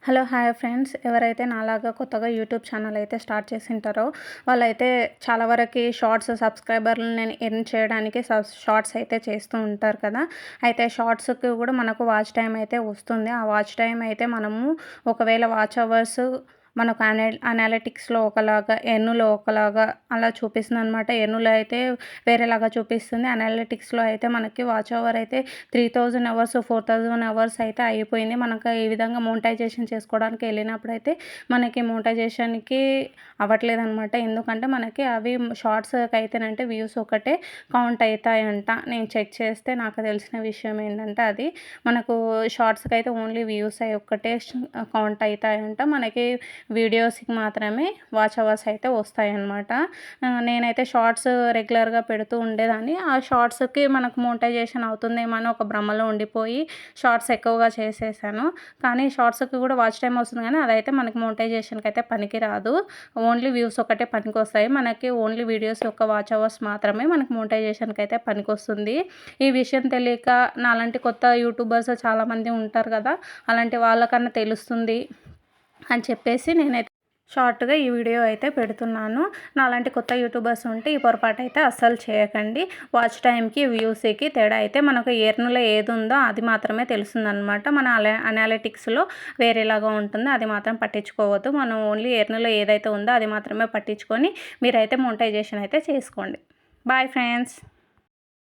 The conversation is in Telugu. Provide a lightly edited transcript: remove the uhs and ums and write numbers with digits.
Hello hi friends. ఎవరైతే నాలాగా కొత్తగా యూట్యూబ్ ఛానల్ అయితే స్టార్ట్ చేసింటారో వాళ్ళైతే చాలా వరకు షార్ట్స్ సబ్స్క్రైబర్లని ఎర్న్ చేయడానికి షార్ట్స్ అయితే చేస్తూ ఉంటారు కదా. అయితే షార్ట్స్కి కూడా మనకు వాచ్ టైం అయితే వస్తుంది. ఆ వాచ్ టైం అయితే మనము ఒకవేళ వాచ్ అవర్స్ మనకు అనాలిటిక్స్లో ఒకలాగా, ఎన్నులో ఒకలాగా అలా చూపిస్తుంది అనమాట. ఎన్నులో అయితే వేరేలాగా చూపిస్తుంది. అనాలిటిక్స్లో అయితే మనకి వాచ్ అవర్ అయితే 3000 అవర్స్ 4000 అవర్స్ అయితే అయిపోయింది. మనకు ఈ విధంగా మోనిటైజేషన్ చేసుకోవడానికి వెళ్ళినప్పుడైతే మనకి మోనిటైజేషన్కి అవ్వట్లేదనమాట. ఎందుకంటే మనకి అవి షార్ట్స్కి అయితేనంటే వ్యూస్ ఒకటే కౌంట్ అవుతాయంట. నేను చెక్ చేస్తే నాకు తెలిసిన విషయం ఏంటంటే అది మనకు షార్ట్స్కి అయితే ఓన్లీ వ్యూస్ అవి ఒక్కటే కౌంట్ అవుతాయంట. మనకి వీడియోస్కి మాత్రమే వాచ్ అవర్స్ అయితే వస్తాయన్నమాట. నేనైతే షార్ట్స్ రెగ్యులర్గా పెడుతూ ఉండేదాన్ని. ఆ షార్ట్స్కి మనకు మోనిటైజేషన్ అవుతుందేమో అని ఒక భ్రమలో ఉండిపోయి షార్ట్స్ ఎక్కువగా చేసేసాను. కానీ షార్ట్స్కి కూడా వాచ్ టైం వస్తుంది, కానీ అదైతే మనకి మోనిటైజేషన్కి అయితే పనికి రాదు. ఓన్లీ వ్యూస్ ఒకటే పనికొస్తాయి. మనకి ఓన్లీ వీడియోస్ యొక్క వాచ్ అవర్స్ మాత్రమే మనకి మోనిటైజేషన్కి అయితే పనికొస్తుంది. ఈ విషయం తెలియక నాలాంటి కొత్త యూట్యూబర్స్ చాలామంది ఉంటారు కదా, అలాంటి వాళ్ళకన్నా తెలుస్తుంది అని చెప్పేసి నేనైతే షార్ట్గా ఈ వీడియో అయితే పెడుతున్నాను. నాలాంటి కొత్త యూట్యూబర్స్ ఉంటే ఈ పొరపాటు అయితే అస్సలు చేయకండి. వాచ్ టైంకి వ్యూస్కి తేడా అయితే మనకు ఎర్న్లో ఏది ఉందో అది మాత్రమే తెలుస్తుందన్నమాట. మన అనాలిటిక్స్లో వేరేలాగా ఉంటుంది. అది మాత్రం పట్టించుకోవద్దు. మనం ఓన్లీ ఎర్న్లో ఏదైతే ఉందో అది మాత్రమే పట్టించుకొని మీరైతే మోనిటైజేషన్ అయితే చేసుకోండి. Bye friends.